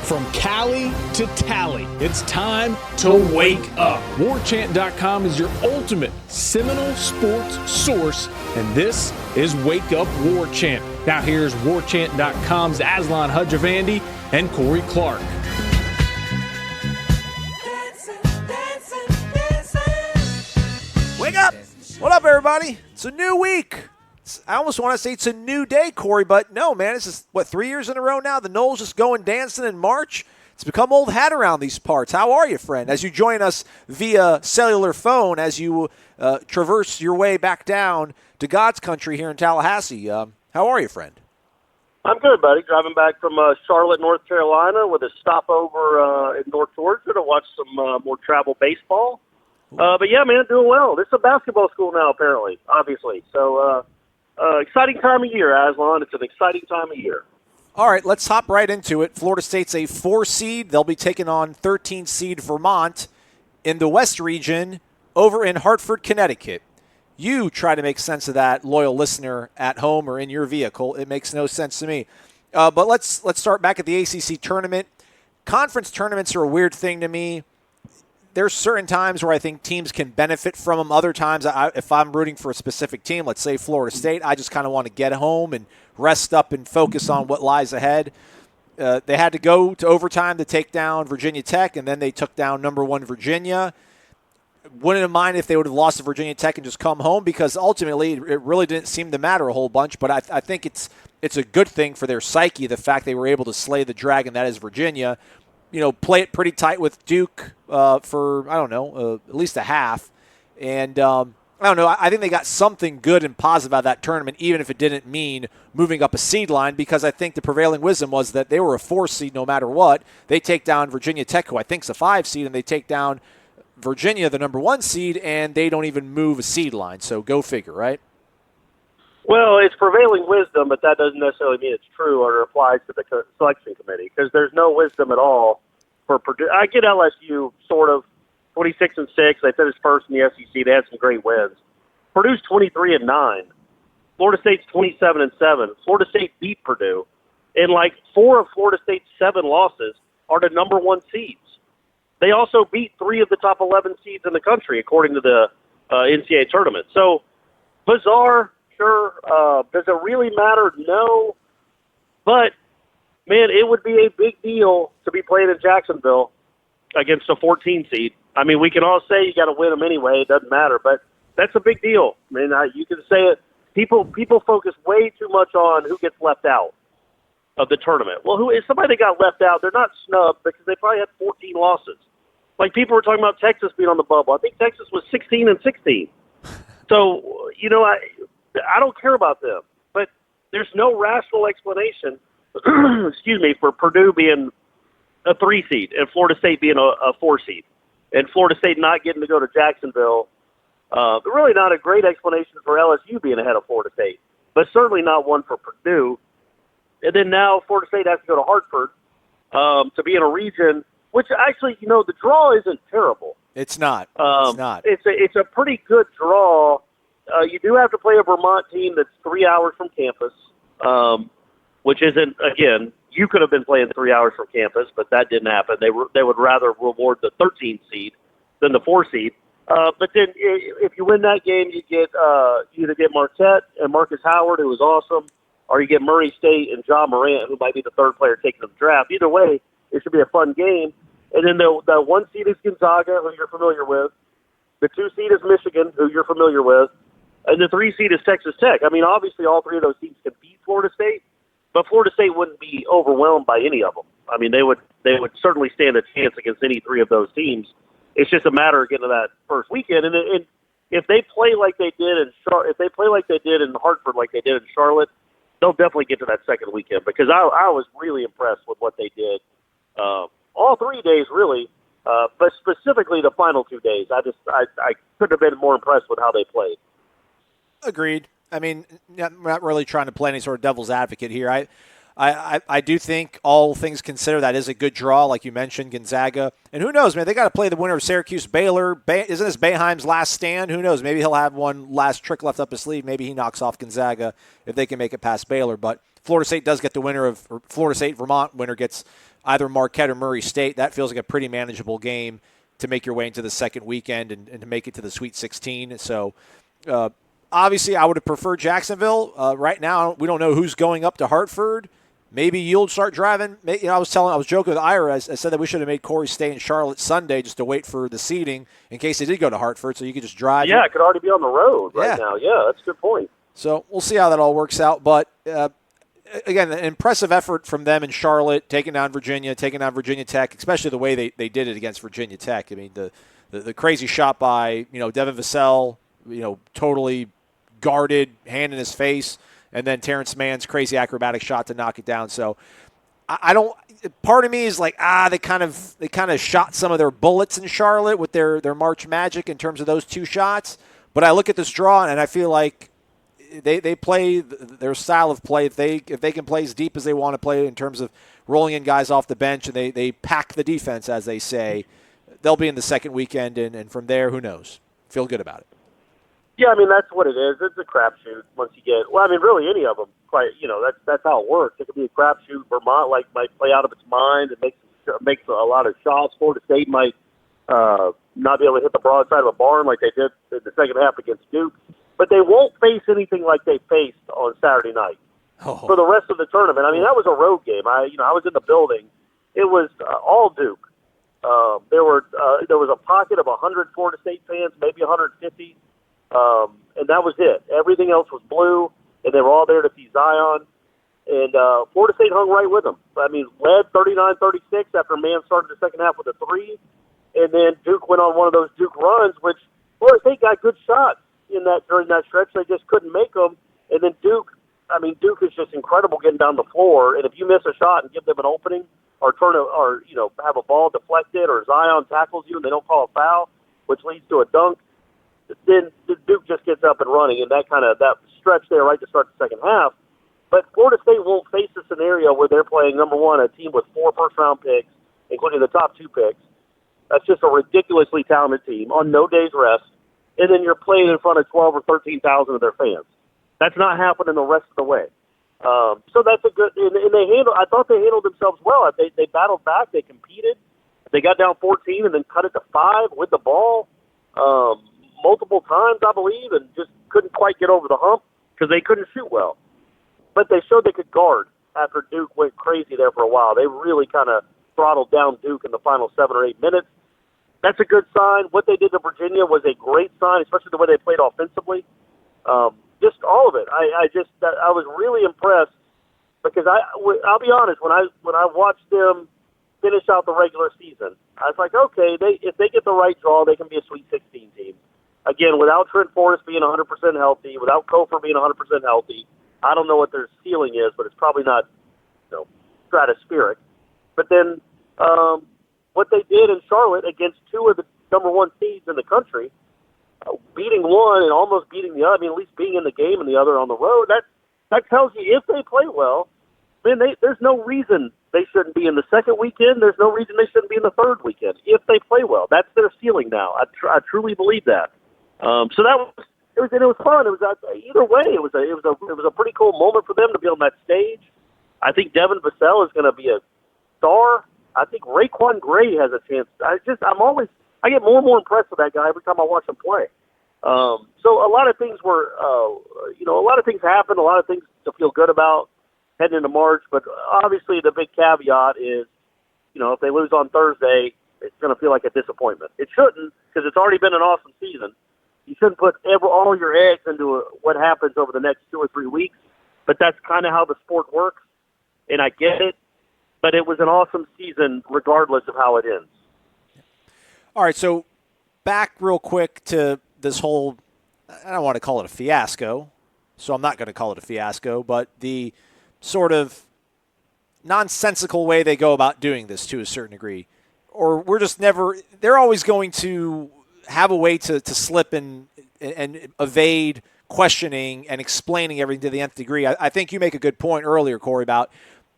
From Cali to Tally, it's time to wake up. WarChant.com is your ultimate Seminole sports source, and this is Wake Up War Chant. Now here's WarChant.com's Aslan Hudjavandi and Corey Clark. Wake up! What up, everybody? It's a new week. I almost want to say it's a new day, Corey, but no, man. This is, 3 years in a row now? The Noles just going dancing in March? It's become old hat around these parts. How are you, friend? As you join us via cellular phone, as you traverse your way back down to God's country here in Tallahassee. How are you, friend? I'm good, buddy. Driving back from Charlotte, North Carolina with a stopover in North Georgia to watch some more travel baseball. But, yeah, man, doing well. This is a basketball school now, apparently, obviously. So, exciting time of year, Aslan. It's an exciting time of year. All right, let's hop right into it. Florida State's a 4 seed. They'll be taking on 13 seed Vermont in the West region over in Hartford, Connecticut. You try to make sense of that, loyal listener at home or in your vehicle. It makes no sense to me. But let's start back at the ACC tournament. Conference tournaments are a weird thing to me. There's certain times where I think teams can benefit from them. Other times, if I'm rooting for a specific team, let's say Florida State, I just kind of want to get home and rest up and focus on what lies ahead. They had to go to overtime to take down Virginia Tech, and then they took down number 1 Virginia. Wouldn't have minded if they would have lost to Virginia Tech and just come home, because ultimately it really didn't seem to matter a whole bunch. But I think it's a good thing for their psyche, the fact they were able to slay the dragon that is Virginia. You know, play it pretty tight with Duke for, I don't know, at least a half. And I don't know, I think they got something good and positive out of that tournament, even if it didn't mean moving up a seed line, because I think the prevailing wisdom was that they were a 4 seed no matter what. They take down Virginia Tech, who I think is a 5 seed, and they take down Virginia, the number 1 seed, and they don't even move a seed line. So go figure, right? Well, it's prevailing wisdom, but that doesn't necessarily mean it's true or applies to the selection committee, because there's no wisdom at all for Purdue. I get LSU sort of 26-6. They finished first in the SEC. They had some great wins. Purdue's 23-9. Florida State's 27-7. Florida State beat Purdue, and 4 of Florida State's 7 losses are the number 1 seeds. They also beat 3 of the top 11 seeds in the country, according to the NCAA tournament. So bizarre. Sure. Does it really matter? No. But, man, it would be a big deal to be playing in Jacksonville against a 14 seed. I mean, we can all say you got to win them anyway. It doesn't matter. But that's a big deal. I mean, you can say it. People focus way too much on who gets left out of the tournament. Well, who is somebody that got left out? They're not snubbed because they probably had 14 losses. Like, people were talking about Texas being on the bubble. I think Texas was 16-16. So, you know, I don't care about them, but there's no rational explanation, for Purdue being a 3 seed and Florida State being a 4 seed, and Florida State not getting to go to Jacksonville. Really not a great explanation for LSU being ahead of Florida State, but certainly not one for Purdue. And then now Florida State has to go to Hartford to be in a region, which actually, the draw isn't terrible. It's not. It's not. It's a pretty good draw. You do have to play a Vermont team that's 3 hours from campus, which isn't, again, you could have been playing 3 hours from campus, but that didn't happen. They would rather reward the 13 seed than the 4 seed. But then if you win that game, you either get Marquette and Marcus Howard, who is awesome, or you get Murray State and John Morant, who might be the 3rd player taken to the draft. Either way, it should be a fun game. And then the 1 seed is Gonzaga, who you're familiar with. The 2 seed is Michigan, who you're familiar with. And the 3 seed is Texas Tech. I mean, obviously all 3 of those teams can beat Florida State, but Florida State wouldn't be overwhelmed by any of them. I mean, they would certainly stand a chance against any 3 of those teams. It's just a matter of getting to that first weekend. And if they play like they did in Hartford, like they did in Charlotte, they'll definitely get to that second weekend, because I was really impressed with what they did all 3 days, really, but specifically the final 2 days. I couldn't have been more impressed with how they played. Agreed. I mean, I'm not really trying to play any sort of devil's advocate here. I do think, all things considered, that is a good draw, like you mentioned, Gonzaga. And who knows, man, they got to play the winner of Syracuse-Baylor. Isn't this Boeheim's last stand? Who knows? Maybe he'll have one last trick left up his sleeve. Maybe he knocks off Gonzaga if they can make it past Baylor. But Florida State does get the winner of or Florida State Vermont winner gets either Marquette or Murray State. That feels like a pretty manageable game to make your way into the second weekend and to make it to the Sweet 16. So obviously I would have preferred Jacksonville. Right now we don't know who's going up to Hartford. Maybe you'll start driving. I was joking with Ira. I said that we should have made Corey stay in Charlotte Sunday just to wait for the seating in case they did go to Hartford, so you could just drive. Yeah, it could already be on the road right now. Yeah, that's a good point. So we'll see how that all works out. But, again, an impressive effort from them in Charlotte, taking down Virginia Tech, especially the way they did it against Virginia Tech. I mean, the crazy shot by, Devin Vassell, totally guarded, hand in his face. And then Terrence Mann's crazy acrobatic shot to knock it down. So I don't. Part of me is like, they kind of shot some of their bullets in Charlotte with their March Magic in terms of those two shots. But I look at this draw and I feel like they play their style of play. If they can play as deep as they want to play in terms of rolling in guys off the bench and they pack the defense, as they say, they'll be in the second weekend. And from there, who knows? Feel good about it. Yeah, I mean, that's what it is. It's a crapshoot once you get – well, I mean, really any of them. That's how it works. It could be a crapshoot. Vermont might play out of its mind and makes a lot of shots. Florida State might not be able to hit the broadside of a barn like they did in the second half against Duke. But they won't face anything like they faced on Saturday night for the rest of the tournament. I mean, that was a road game. I was in the building. It was all Duke. There was a pocket of 100 Florida State fans, maybe 150. And that was it. Everything else was blue, and they were all there to see Zion. And Florida State hung right with them. I mean, led 39-36 after Mann started the second half with a three. And then Duke went on one of those Duke runs, which Florida State got good shots during that stretch. They just couldn't make them. And then Duke is just incredible getting down the floor. And if you miss a shot and give them an opening or have a ball deflected or Zion tackles you and they don't call a foul, which leads to a dunk, then Duke just gets up and running, and that stretch there right to start the second half. But Florida State won't face a scenario where they're playing, number one, a team with 4 first-round picks, including the top 2 picks. That's just a ridiculously talented team on no day's rest, and then you're playing in front of 12 or 13,000 of their fans. That's not happening the rest of the way. So that's a good, and I thought they handled themselves well. They battled back, they competed, they got down 14 and then cut it to 5 with the ball. Multiple times, I believe, and just couldn't quite get over the hump because they couldn't shoot well. But they showed they could guard after Duke went crazy there for a while. They really kind of throttled down Duke in the final 7 or 8 minutes. That's a good sign. What they did to Virginia was a great sign, especially the way they played offensively. Just all of it. I was really impressed because I'll be honest, when I watched them finish out the regular season, I was like, okay, if they get the right draw, they can be a Sweet 16 team. Again, without Trent Forrest being 100% healthy, without Kofor being 100% healthy, I don't know what their ceiling is, but it's probably not, stratospheric. But then what they did in Charlotte against 2 of the number 1 seeds in the country, beating one and almost beating the other, I mean, at least being in the game and the other on the road, that tells you if they play well, then there's no reason they shouldn't be in the second weekend. There's no reason they shouldn't be in the third weekend if they play well. That's their ceiling now. I truly believe that. So it was fun. It was either way. It was a pretty cool moment for them to be on that stage. I think Devin Vassell is going to be a star. I think Raekwon Gray has a chance. I get more and more impressed with that guy every time I watch him play. So a lot of things happened. A lot of things to feel good about heading into March. But obviously, the big caveat is, if they lose on Thursday, it's going to feel like a disappointment. It shouldn't, because it's already been an awesome season. You shouldn't put all your eggs into what happens over the next 2 or 3 weeks, but that's kind of how the sport works, and I get it. But it was an awesome season regardless of how it ends. All right, so back real quick to this whole, I don't want to call it a fiasco, so I'm not going to call it a fiasco, but the sort of nonsensical way they go about doing this to a certain degree. Or they're always going to have a way to slip and evade questioning and explaining everything to the nth degree. I think you make a good point earlier, Corey, about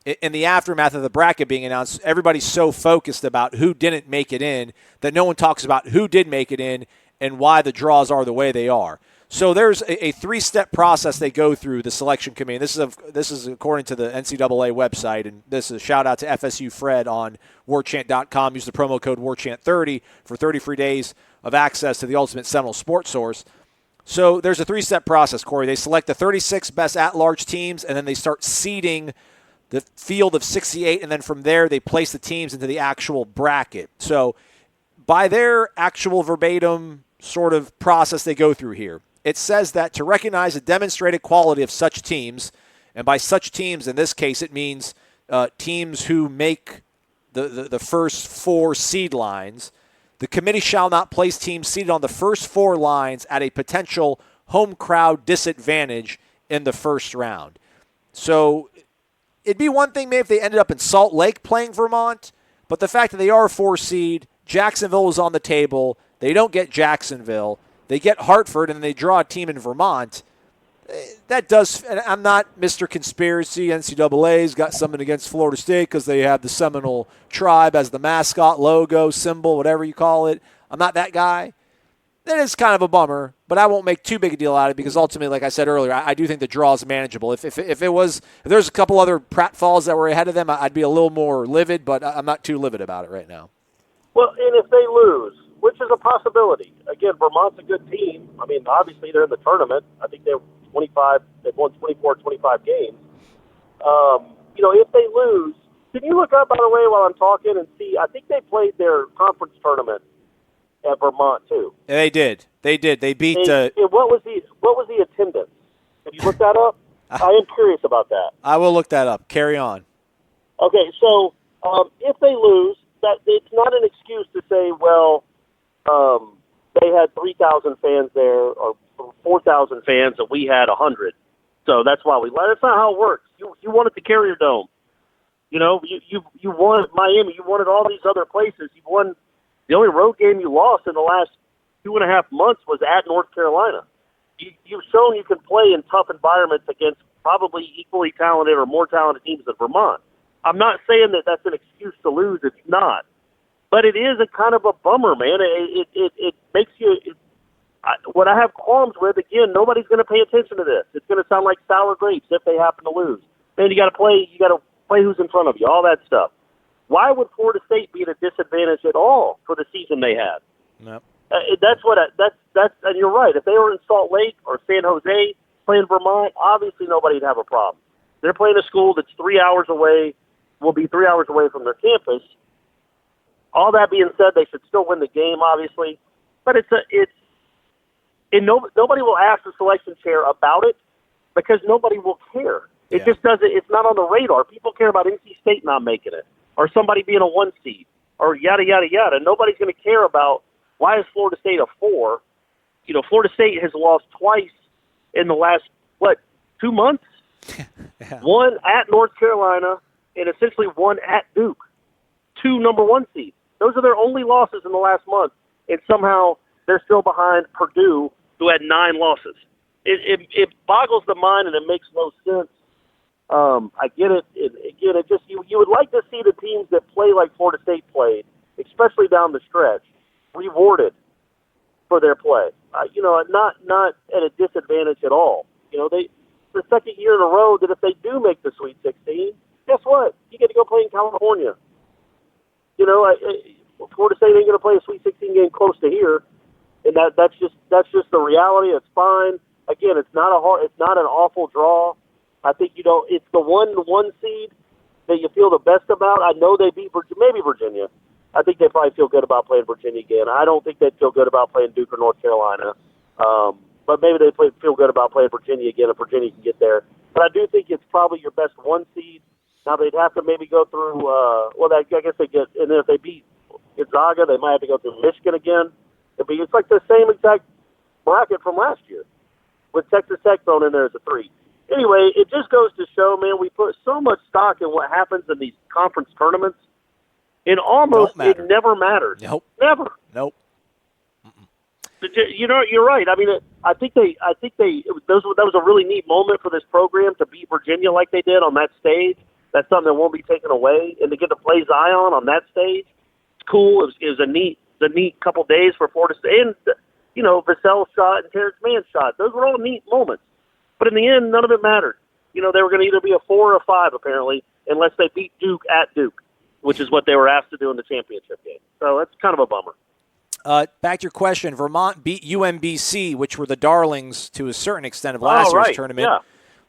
in the aftermath of the bracket being announced, everybody's so focused about who didn't make it in that no one talks about who did make it in and why the draws are the way they are. So there's a three-step process they go through, the selection committee. This is according to the NCAA website, and this is a shout-out to FSU Fred on warchant.com. Use the promo code WARCHANT30 for 30 free days of access to the ultimate Seminole sports source. So there's a three-step process, Corey. They select the 36 best at-large teams, and then they start seeding the field of 68, and then from there they place the teams into the actual bracket. So by their actual verbatim sort of process they go through here, it says that to recognize the demonstrated quality of such teams, and by such teams in this case it means teams who make the first four seed lines, the committee shall not place teams seated on the first four lines at a potential home crowd disadvantage in the first round. So it'd be one thing maybe if they ended up in Salt Lake playing Vermont, but the fact that they are a 4 seed, Jacksonville is on the table, they don't get Jacksonville, they get Hartford, and they draw a team in Vermont. That does, and I'm not Mr. Conspiracy. NCAA's got something against Florida State because they have the Seminole tribe as the mascot, logo, symbol, whatever you call it. I'm not that guy. That is kind of a bummer, but I won't make too big a deal out of it because ultimately, like I said earlier, I do think the draw is manageable. If there's a couple other pratfalls that were ahead of them, I'd be a little more livid, but I'm not too livid about it right now. Well, and if they lose, which is a possibility. Again, Vermont's a good team. I mean, obviously they're in the tournament. I think they've won 24, 25 games. If they lose, can you look up, by the way, while I'm talking and see? I think they played their conference tournament at Vermont too. Yeah, they did. They beat. And what was the attendance? Have you looked that up? I am curious about that. I will look that up. Carry on. Okay, so if they lose, that it's not an excuse to say, well, they had 3,000 fans there or 4,000 fans and we had 100. So that's why we let. That's not how it works. You wanted the Carrier Dome. You won Miami. You wanted all these other places. You won. The only road game you lost in the last 2.5 months was at North Carolina. You've shown you can play in tough environments against probably equally talented or more talented teams than Vermont. I'm not saying that that's an excuse to lose. It's not. But it is a kind of a bummer, man. It makes you what I have qualms with, again, nobody's going to pay attention to this. It's going to sound like sour grapes if they happen to lose. Man, you got to play who's in front of you, all that stuff. Why would Florida State be at a disadvantage at all for the season they had? No. That's and you're right. If they were in Salt Lake or San Jose playing Vermont, obviously nobody'd have a problem. They're playing a school that's 3 hours away, will be 3 hours away from their campus. All that being said, they should still win the game, obviously. But nobody will ask the selection chair about it because nobody will care. It just doesn't. It's not on the radar. People care about NC State not making it or somebody being a 1 seed or yada, yada, yada. Nobody's going to care about why is Florida State a 4. Florida State has lost twice in the last, 2 months? Yeah. One at North Carolina and essentially one at Duke. 2 number 1 seeds. Those are their only losses in the last month, and somehow they're still behind Purdue, who had 9 losses. It boggles the mind, and it makes no sense. I get it. Again, it just you would like to see the teams that play like Florida State played, especially down the stretch, rewarded for their play. Not at a disadvantage at all. They the second year in a row that if they do make the Sweet 16, guess what? You get to go play in California. Florida State ain't going to play a Sweet 16 game close to here, and that's just the reality. It's fine. Again, it's not an awful draw. I think it's the one seed that you feel the best about. I know they beat maybe Virginia. I think they probably feel good about playing Virginia again. I don't think they'd feel good about playing Duke or North Carolina, but maybe they feel good about playing Virginia again if Virginia can get there. But I do think it's probably your best 1 seed. Now they'd have to maybe go through. I guess they get, and then if they beat Gonzaga, they might have to go through Michigan again. It's like the same exact bracket from last year, with Texas Tech thrown in there as a 3. Anyway, it just goes to show, man, we put so much stock in what happens in these conference tournaments, and almost it never matters. Nope. Never. Nope. You're right. I mean, I think that was a really neat moment for this program to beat Virginia like they did on that stage. That's something that won't be taken away, and to get to play Zion on that stage, it's cool. It was a neat couple days for Florida State. And Vassell's shot and Terrence Mann's shot. Those were all neat moments. But in the end, none of it mattered. They were going to either be a 4 or a 5, apparently, unless they beat Duke at Duke, which is what they were asked to do in the championship game. So that's kind of a bummer. Back to your question, Vermont beat UMBC, which were the darlings to a certain extent of last year's tournament. Yeah.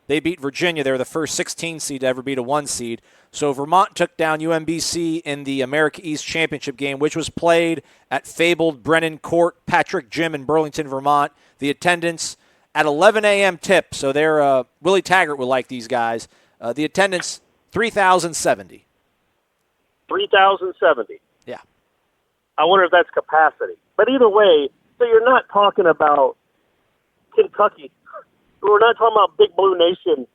They beat Virginia. They were the first 16 seed to ever beat a 1 seed. So Vermont took down UMBC in the America East Championship game, which was played at fabled Brennan Court, Patrick Gym in Burlington, Vermont. The attendance at 11 a.m. tip. So they're Willie Taggart would like these guys. The attendance, 3,070. 3,070. Yeah. I wonder if that's capacity. But either way, so you're not talking about Kentucky. We're not talking about Big Blue Nation,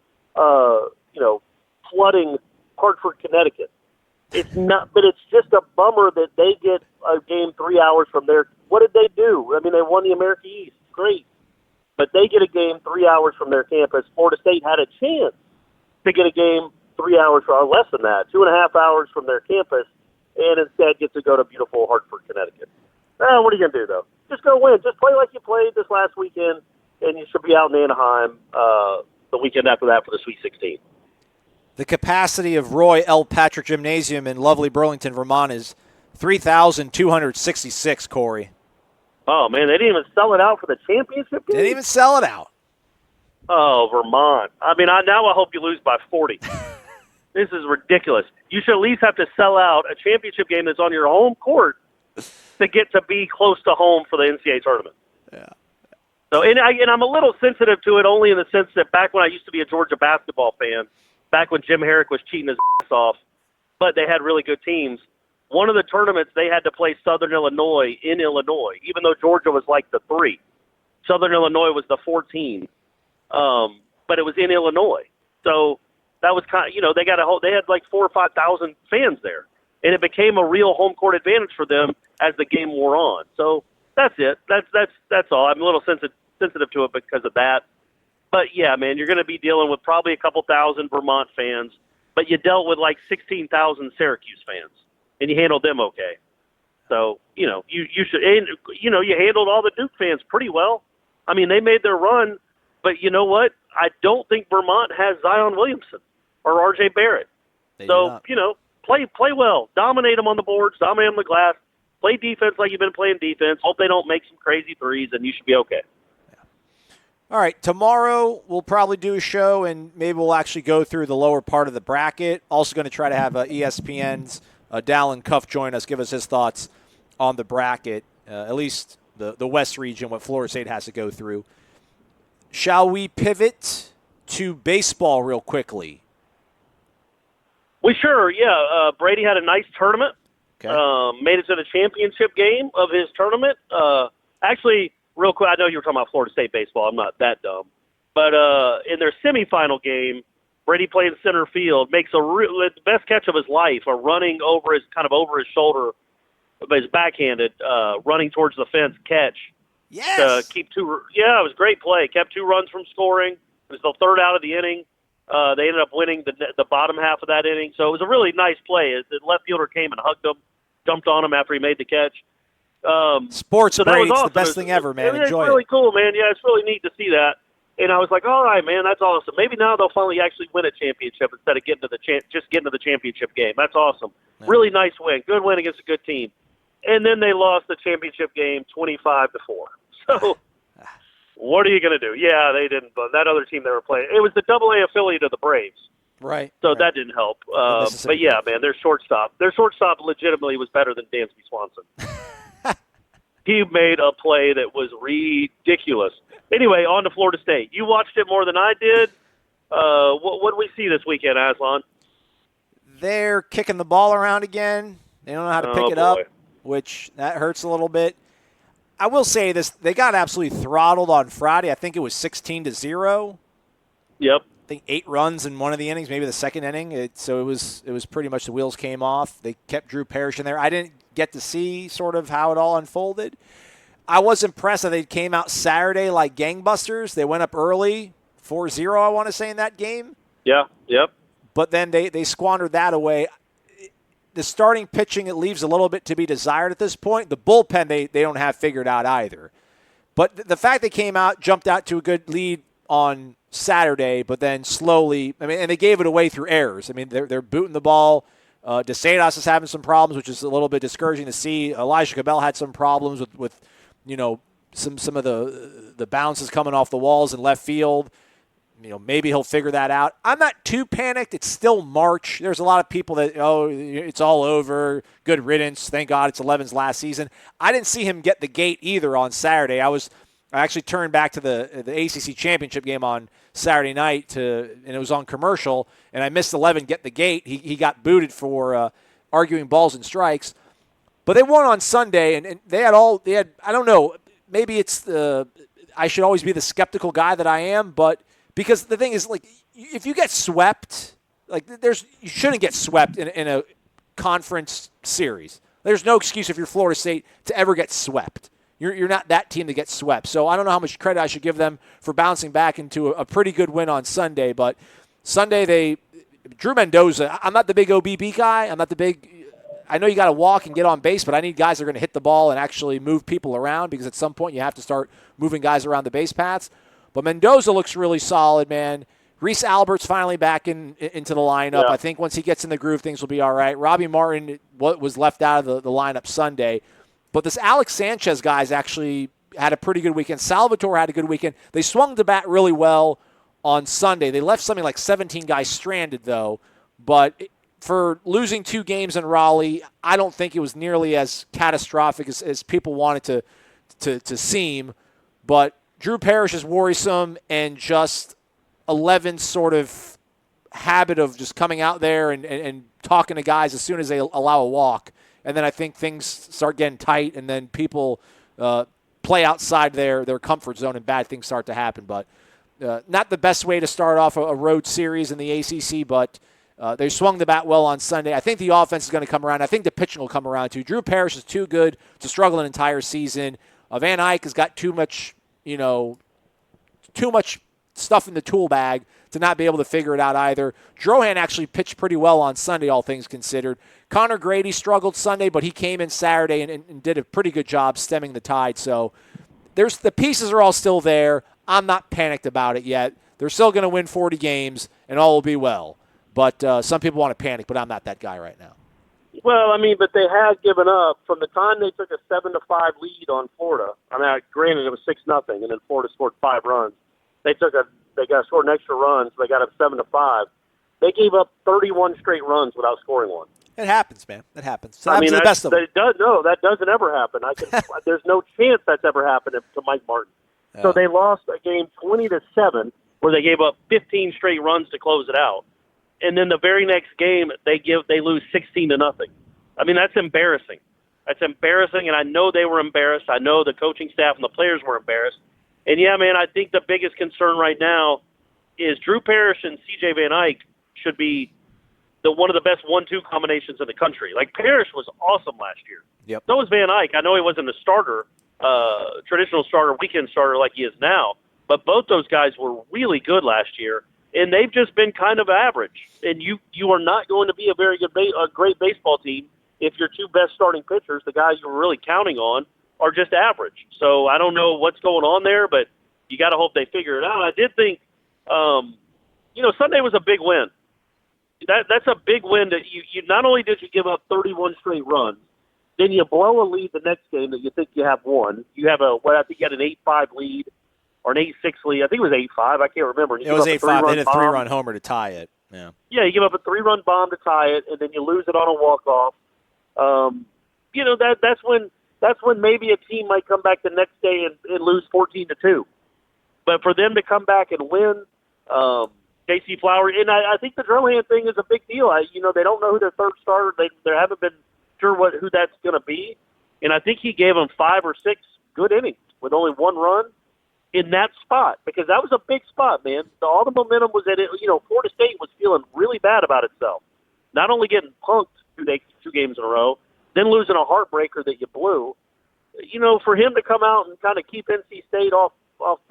flooding Hartford, Connecticut. It's not, but it's just a bummer that they get a game 3 hours from there. What did they do? I mean, they won the America East. Great. But they get a game 3 hours from their campus. Florida State had a chance to get a game 3 hours, or less than that, 2.5 hours from their campus, and instead get to go to beautiful Hartford, Connecticut. What are you going to do, though? Just go win. Just play like you played this last weekend, and you should be out in Anaheim the weekend after that for the Sweet 16. The capacity of Roy L. Patrick Gymnasium in lovely Burlington, Vermont is 3,266, Corey. Oh, man, they didn't even sell it out for the championship game? They didn't even sell it out. Oh, Vermont. I mean, now I hope you lose by 40. This is ridiculous. You should at least have to sell out a championship game that's on your home court to get to be close to home for the NCAA tournament. Yeah. So, and I'm a little sensitive to it only in the sense that back when I used to be a Georgia basketball fan, back when Jim Herrick was cheating his ass off, but they had really good teams. One of the tournaments, they had to play Southern Illinois in Illinois, even though Georgia was like the 3. Southern Illinois was the 14, but it was in Illinois. So that was kind of, they had like 4,000 or 5,000 fans there, and it became a real home court advantage for them as the game wore on. So that's it. That's all. I'm a little sensitive to it because of that. But yeah, man, you're going to be dealing with probably a couple thousand Vermont fans, but you dealt with like 16,000 Syracuse fans, and you handled them okay. So you should, and you handled all the Duke fans pretty well. I mean, they made their run, but you know what? I don't think Vermont has Zion Williamson or R.J. Barrett. So play well, dominate them on the boards, dominate them on the glass, play defense like you've been playing defense. Hope they don't make some crazy threes, and you should be okay. All right, tomorrow we'll probably do a show, and maybe we'll actually go through the lower part of the bracket. Also going to try to have ESPN's Dallin Cuff join us, give us his thoughts on the bracket, at least the West region, what Florida State has to go through. Shall we pivot to baseball real quickly? Yeah. Brady had a nice tournament. Okay. Made it to the championship game of his tournament. Actually, real quick, I know you were talking about Florida State baseball. I'm not that dumb. But in their semifinal game, Brady played center field, makes the best catch of his life, a running over his shoulder, but his backhanded, running towards the fence catch. Yes. It was a great play. Kept 2 runs from scoring. It was the 3rd out of the inning. They ended up winning the bottom half of that inning. So it was a really nice play. The left fielder came and hugged him, jumped on him after he made the catch. Sports so Brady's awesome. The best thing ever, man. Enjoy it's really it. cool, man. Yeah, it's really neat to see that. And I was like, all right, man, that's awesome. Maybe now they'll finally actually win a championship instead of getting to the championship game. That's awesome. Yeah. Really nice win. Good win against a good team. And then they lost the championship game 25-4. So what are you going to do? Yeah, they didn't. But that other team they were playing, it was the AA affiliate of the Braves. Right. So that didn't help. But yeah, man, their shortstop legitimately was better than Dansby Swanson. He made a play that was ridiculous. Anyway, on to Florida State. You watched it more than I did. What did we see this weekend, Aslan? They're kicking the ball around again. They don't know how to pick it up, which that hurts a little bit. I will say this. They got absolutely throttled on Friday. I think it was 16-0. Yep. I think 8 runs in one of the innings, maybe the second inning. So it was pretty much the wheels came off. They kept Drew Parrish in there. I didn't get to see sort of how it all unfolded. I was impressed that they came out Saturday like gangbusters. They went up early, 4-0, I want to say, in that game. Yeah, yep. But then they squandered that away. The starting pitching, it leaves a little bit to be desired at this point. The bullpen, they don't have figured out either. But the fact they came out, jumped out to a good lead on Saturday, but then slowly, and they gave it away through errors. They're booting the ball. DeSados is having some problems, which is a little bit discouraging to see. Elijah Cabell had some problems with some of the bounces coming off the walls in left field. Maybe he'll figure that out. I'm not too panicked. It's still March. There's a lot of people that, it's all over. Good riddance. Thank God it's 11's last season. I didn't see him get the gate either on Saturday. I actually turned back to the ACC Championship game on Saturday night, and it was on commercial, and I missed 11 get the gate. He got booted for arguing balls and strikes. But they won on Sunday, and they had I don't know, maybe it's I should always be the skeptical guy that I am, but because the thing is, like, if you get swept, like, you shouldn't get swept in a conference series. There's no excuse if you're Florida State to ever get swept. You're not that team to get swept. So I don't know how much credit I should give them for bouncing back into a pretty good win on Sunday. But Sunday, Drew Mendoza, I'm not the big OBB guy. I know you got to walk and get on base, but I need guys that are going to hit the ball and actually move people around, because at some point you have to start moving guys around the base paths. But Mendoza looks really solid, man. Reese Albert's finally back into the lineup. Yeah. I think once he gets in the groove, things will be all right. Robbie Martin was left out of the lineup Sunday. But this Alex Sanchez guy's actually had a pretty good weekend. Salvatore had a good weekend. They swung the bat really well on Sunday. They left something like 17 guys stranded, though. But for losing 2 games in Raleigh, I don't think it was nearly as catastrophic as people wanted to seem. But Drew Parrish is worrisome, and just 11's sort of habit of just coming out there and talking to guys as soon as they allow a walk. And then I think things start getting tight, and then people play outside their comfort zone, and bad things start to happen. But not the best way to start off a road series in the ACC, but they swung the bat well on Sunday. I think the offense is going to come around. I think the pitching will come around, too. Drew Parrish is too good to struggle an entire season. Van Eyck has got too much stuff in the tool bag to not be able to figure it out either. Drohan actually pitched pretty well on Sunday, all things considered. Connor Grady struggled Sunday, but he came in Saturday and did a pretty good job stemming the tide. So the pieces are all still there. I'm not panicked about it yet. They're still going to win 40 games, and all will be well. But some people want to panic, but I'm not that guy right now. Well, but they had given up from the time they took a 7-5 lead on Florida. Granted, it was 6-0, and then Florida scored 5 runs. They got scored an extra run, so they got up 7-5. They gave up 31 straight runs without scoring one. It happens, man. It happens. So the best of them. That doesn't ever happen. There's no chance that's ever happened to Mike Martin. Yeah. So they lost a game 20-7, where they gave up 15 straight runs to close it out. And then the very next game, they lose 16-0. That's embarrassing. That's embarrassing, and I know they were embarrassed. I know the coaching staff and the players were embarrassed. And, yeah, man, I think the biggest concern right now is Drew Parrish and C.J. Van Eyck should be one of the best 1-2 combinations in the country. Like, Parrish was awesome last year. Yep. So was Van Eyck. I know he wasn't a starter, traditional starter, weekend starter like he is now, but both those guys were really good last year. And they've just been kind of average. And you are not going to be a very good, a great baseball team if your 2 best starting pitchers, the guys you're really counting on, are just average. So I don't know what's going on there, but you got to hope they figure it out. I did think, Sunday was a big win. That's a big win that you not only did you give up 31 straight runs, then you blow a lead the next game that you think you have won. You have I think you had an 8-5 lead. Or an 8-6 lead. I think it was 8-5. I can't remember. It was 8-5. They had a 3-run homer to tie it. Yeah, you give up a 3-run bomb to tie it, and then you lose it on a walk-off. That's when maybe a team might come back the next day and lose 14-2. But for them to come back and win, J.C. Flower, and I think the Drohan thing is a big deal. They don't know who their third starter. They haven't been sure who that's going to be. And I think he gave them 5 or 6 good innings with only 1 run in that spot, because that was a big spot, man. All the momentum was in it. Florida State was feeling really bad about itself. Not only getting punked 2 games in a row, then losing a heartbreaker that you blew. For him to come out and kind of keep NC State off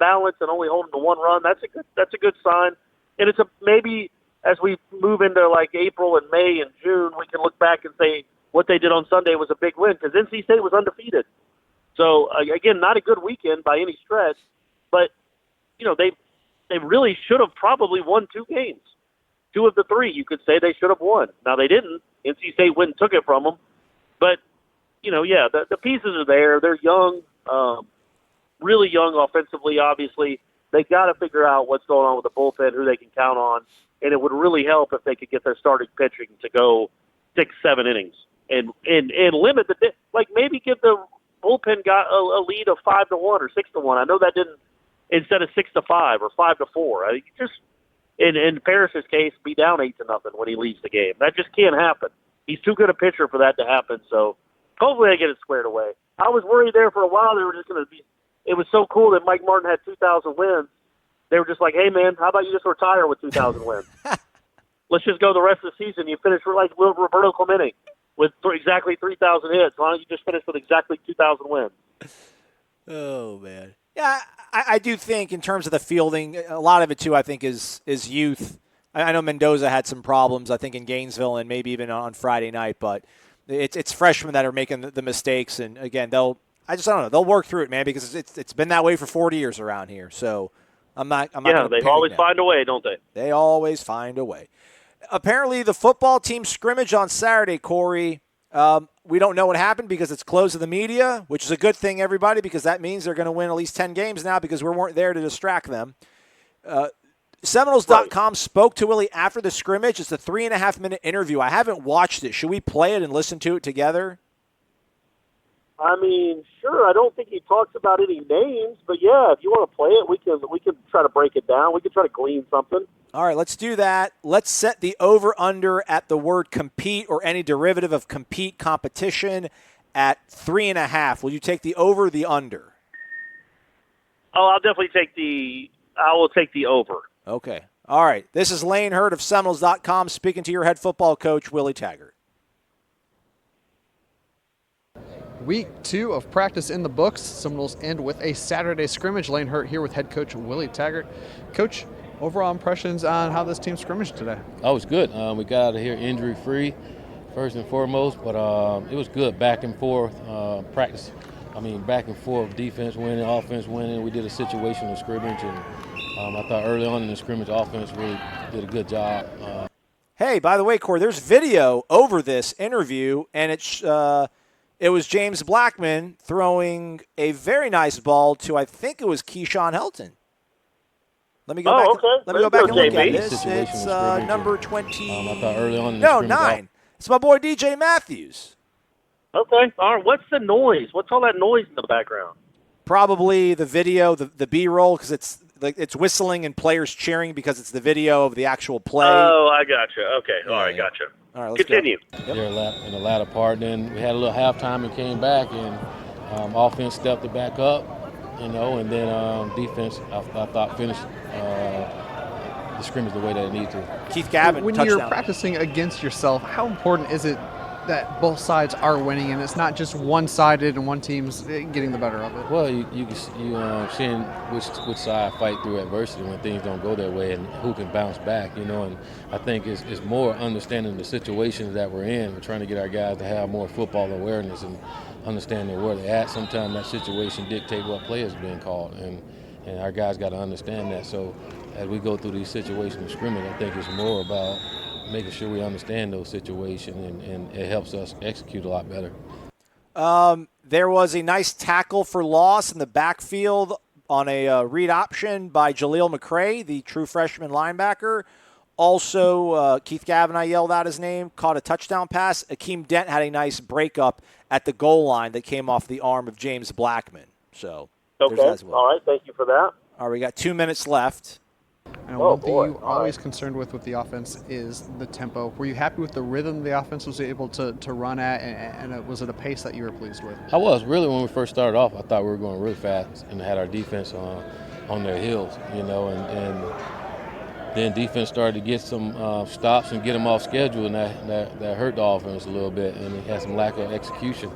balance and only holding to 1 run, that's a good sign. And it's maybe as we move into like April and May and June, we can look back and say what they did on Sunday was a big win, because NC State was undefeated. So, again, not a good weekend by any stretch, but, they really should have probably won 2 games. 2 of the 3, you could say they should have won. Now, they didn't. NC State went and took it from them. But, the pieces are there. They're young, really young offensively, obviously. They got to figure out what's going on with the bullpen, who they can count on, and it would really help if they could get their starting pitching to go 6-7 innings and limit maybe give the bullpen guy a lead of 5-1 or 6-1. I know that didn't, instead of 6-5 or 5-4. I think just in Parrish's case, be down 8-0 when he leaves the game. That just can't happen. He's too good a pitcher for that to happen. So hopefully they get it squared away. I was worried there for a while they were just going to be. It was so cool that Mike Martin had 2,000 wins. They were just like, hey, man, how about you just retire with 2,000 wins? Let's just go the rest of the season. You finish like little Roberto Clemente with exactly 3,000 hits. Why don't you just finish with exactly 2,000 wins? Oh, man. Yeah, I do think in terms of the fielding, a lot of it, too, I think is youth. I know Mendoza had some problems, I think, in Gainesville and maybe even on Friday night, but it's freshmen that are making the mistakes. And, again, I don't know. They'll work through it, man, because it's been that way for 40 years around here. So I'm not yeah, they always find a way, don't they? They always find a way. Apparently, the football team scrimmage on Saturday, Corey, we don't know what happened because it's closed to the media, which is a good thing, everybody, because that means they're going to win at least 10 games now because we weren't there to distract them. Seminoles.com spoke to Willie after the scrimmage. It's a 3.5-minute interview. I haven't watched it. Should we play it and listen to it together? I mean, sure. I don't think he talks about any names, but yeah, if you want to play it, we can try to break it down. We can try to glean something. All right, let's do that. Let's set the over-under at the word compete or any derivative of compete, competition at 3.5. Will you take the over or the under? Oh, I'll definitely take I will take the over. Okay. All right. This is Lane Hurd of Seminoles.com speaking to your head football coach, Willie Taggart. Week 2 of practice in the books. Seminoles end with a Saturday scrimmage. Lane Hurt here with head coach Willie Taggart. Coach, overall impressions on how this team scrimmaged today? Oh, it was good. We got out of here injury-free, first and foremost, but it was good back and forth practice. I mean, back and forth, defense winning, offense winning. We did a situational scrimmage, and I thought early on in the scrimmage, offense really did a good job. Hey, by the way, Corey, there's video over this interview, and it was James Blackman throwing a very nice ball to, I think it was Keyshawn Helton. Let me go back. Okay. Let me go back and look at this. Situational It's scrimmage, number and, 20. I thought early on in the scrimmage, 9. It's my boy DJ Matthews. Okay. All right. What's the noise? What's all that noise in the background? Probably the video, the B-roll, because it's whistling and players cheering because it's the video of the actual play. Oh, I gotcha. Okay. All right, gotcha. All right, let's continue. Go. Yep. In the latter part, then we had a little halftime and came back, and offense stepped it back up, and then defense, I thought, finished the scrimmage the way that it needed to. Keith Gavin, when touchdown. You're practicing against yourself, how important is it that both sides are winning and it's not just one-sided and one team's getting the better of it? Well, you seeing which side fight through adversity when things don't go their way and who can bounce back, and I think it's more understanding the situations that we're in. We're trying to get our guys to have more football awareness and understanding where they're at. Sometimes that situation dictates what play is being called, and our guys got to understand that. So as we go through these situations of scrimmage, I think it's more about making sure we understand those situations, and it helps us execute a lot better. There was a nice tackle for loss in the backfield on a read option by Jaleel McCray, the true freshman linebacker. Also, Keith Gavin, I yelled out his name, caught a touchdown pass. Akeem Dent had a nice breakup at the goal line that came off the arm of James Blackman. So, okay. There's that as well. All right. Thank you for that. All right, we got 2 minutes left. And one thing you're always concerned with the offense is the tempo. Were you happy with the rhythm the offense was able to run at, and was it a pace that you were pleased with? I was. Really, when we first started off, I thought we were going really fast and had our defense on their heels, and then defense started to get some stops and get them off schedule, and that hurt the offense a little bit, and it had some lack of execution,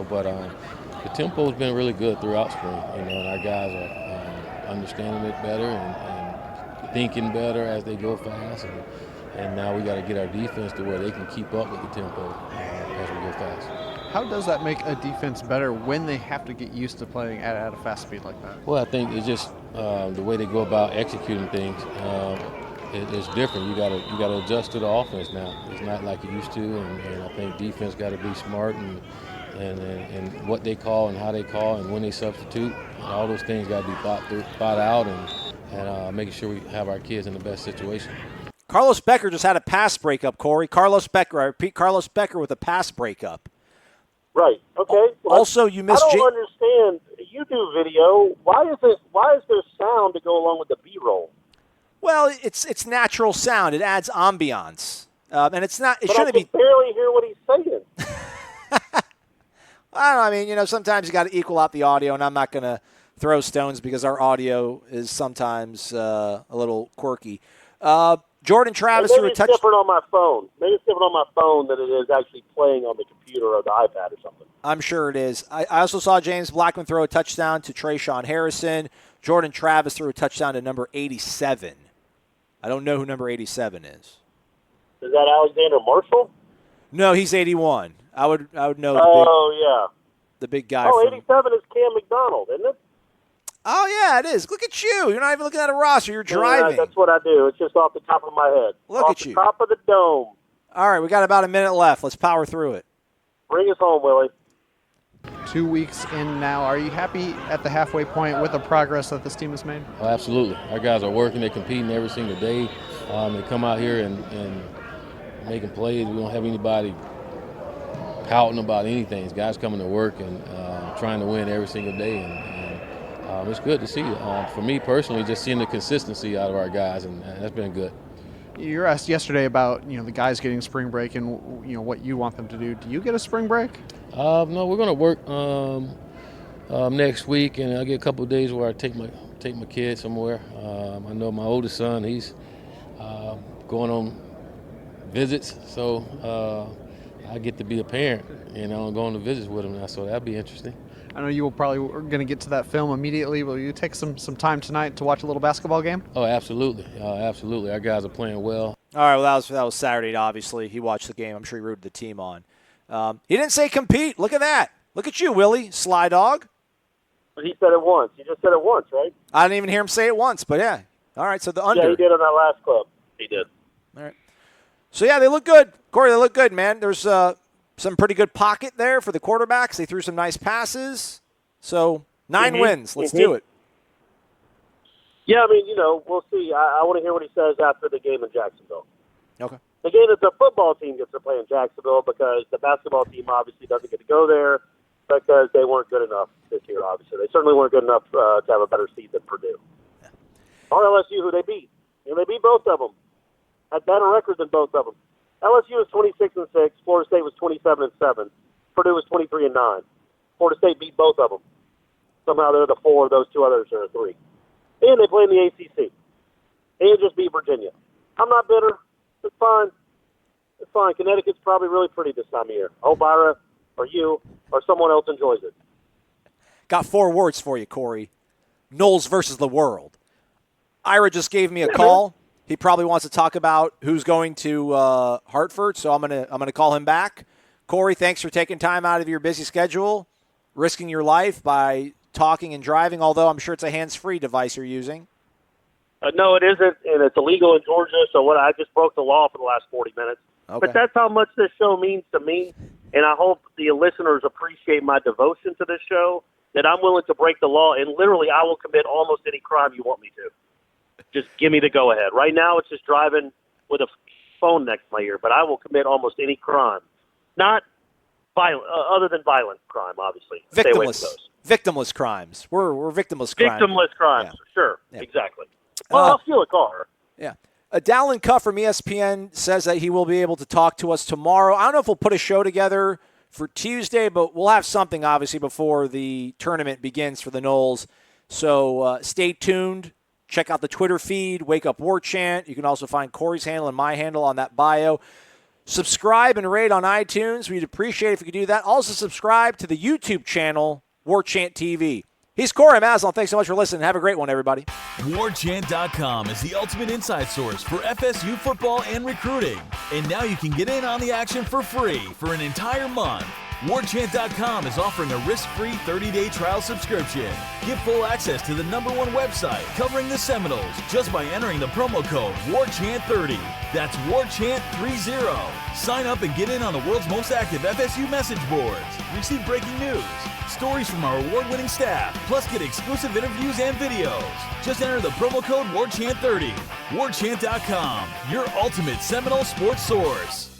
but the tempo's been really good throughout spring, and our guys are understanding it better and thinking better as they go fast, and now we got to get our defense to where they can keep up with the tempo as we go fast. How does that make a defense better when they have to get used to playing at a fast speed like that? Well, I think it's just the way they go about executing things. It's different. You gotta adjust to the offense now. It's not like it used to, and I think defense got to be smart and what they call and how they call and when they substitute. All those things got to be thought out and making sure we have our kids in the best situation. Carlos Becker just had a pass breakup, Corey. Carlos Becker, I repeat, Carlos Becker with a pass breakup. Right. Okay. Well, also, you missed. I don't understand. You do video. Why is there sound to go along with the B-roll? Well, it's natural sound. It adds ambiance, and it's not. It but shouldn't I can be. barely hear what he's saying. I don't know. I mean, sometimes you got to equal out the audio, and I'm not going to throw stones because our audio is sometimes a little quirky. Jordan Travis threw a touchdown. Maybe it's different on my phone. Maybe it's different on my phone than it is actually playing on the computer or the iPad or something. I'm sure it is. I also saw James Blackman throw a touchdown to Trayshawn Harrison. Jordan Travis threw a touchdown to number 87. I don't know who number 87 is. Is that Alexander Marshall? No, he's 81. I would know. The big guy. Oh, 87 is Cam McDonald, isn't it? Oh, yeah, it is. Look at you. You're not even looking at a roster. You're driving. Yeah, that's what I do. It's just off the top of my head. Look off at the you. Top of the dome. All right, we got about a minute left. Let's power through it. Bring us home, Willie. 2 weeks in now. Are you happy at the halfway point with the progress that this team has made? Oh, absolutely. Our guys are working. They're competing every single day. They come out here and making plays. We don't have anybody pouting about anything. It's guys coming to work and trying to win every single day. And it's good to see. For me personally, just seeing the consistency out of our guys, and that's been good. You were asked yesterday about the guys getting spring break and what you want them to do. Do you get a spring break? No, we're going to work next week, and I'll get a couple of days where I take my kids somewhere. I know my oldest son, he's going on visits, so I get to be a parent, going to visits with him now, so that'll be interesting. I know you will probably going to get to that film immediately. Will you take some time tonight to watch a little basketball game? Oh, absolutely. Absolutely. Our guys are playing well. All right, well, that was Saturday, obviously. He watched the game. I'm sure he rooted the team on. He didn't say compete. Look at that. Look at you, Willie, Sly Dog. He said it once. He just said it once, right? I didn't even hear him say it once, but yeah. All right, so the under. Yeah, he did on that last clip. He did. All right. So, yeah, they look good. Corey, they look good, man. There's some pretty good pocket there for the quarterbacks. They threw some nice passes. So, 9 wins. Let's do it. Yeah, I mean, we'll see. I want to hear what he says after the game in Jacksonville. Okay. The game that the football team gets to play in Jacksonville because the basketball team obviously doesn't get to go there because they weren't good enough this year, obviously. They certainly weren't good enough to have a better seed than Purdue. Yeah. Or LSU, who they beat. They beat both of them. Had better records than both of them. LSU was 26-6. Florida State was 27-7. Purdue was 23-9. Florida State beat both of them. Somehow they're the 4. Those 2 others are 3. And they play in the ACC. And just beat Virginia. I'm not bitter. It's fine. It's fine. Connecticut's probably really pretty this time of year. I hope Ira or you or someone else enjoys it. Got 4 words for you, Corey. Noles versus the world. Ira just gave me a call. He probably wants to talk about who's going to Hartford, so I'm gonna call him back. Corey, thanks for taking time out of your busy schedule, risking your life by talking and driving, although I'm sure it's a hands-free device you're using. No, it isn't, and it's illegal in Georgia, so I just broke the law for the last 40 minutes. Okay. But that's how much this show means to me, and I hope the listeners appreciate my devotion to this show, that I'm willing to break the law, and literally I will commit almost any crime you want me to. Just give me the go-ahead. Right now it's just driving with a phone next to my ear, but I will commit almost any crime. Not violent, other than violent crime, obviously. Stay away from those. Victimless crimes. We're victimless crimes. Victimless crimes, yeah. Sure, yeah. Exactly. Well, I'll steal a car. Yeah. Dallin Cuff from ESPN says that he will be able to talk to us tomorrow. I don't know if we'll put a show together for Tuesday, but we'll have something, obviously, before the tournament begins for the Noles. So stay tuned. Check out the Twitter feed, Wake Up War Chant. You can also find Corey's handle and my handle on that bio. Subscribe and rate on iTunes. We'd appreciate it if you could do that. Also subscribe to the YouTube channel, War Chant TV. He's Corey Maslin. Thanks so much for listening. Have a great one, everybody. WarChant.com is the ultimate inside source for FSU football and recruiting. And now you can get in on the action for free for an entire month. WarChant.com is offering a risk-free 30-day trial subscription. Get full access to the #1 website covering the Seminoles just by entering the promo code WarChant30. That's WarChant30. Sign up and get in on the world's most active FSU message boards. Receive breaking news, stories from our award-winning staff, plus get exclusive interviews and videos. Just enter the promo code WarChant30. WarChant.com, your ultimate Seminole sports source.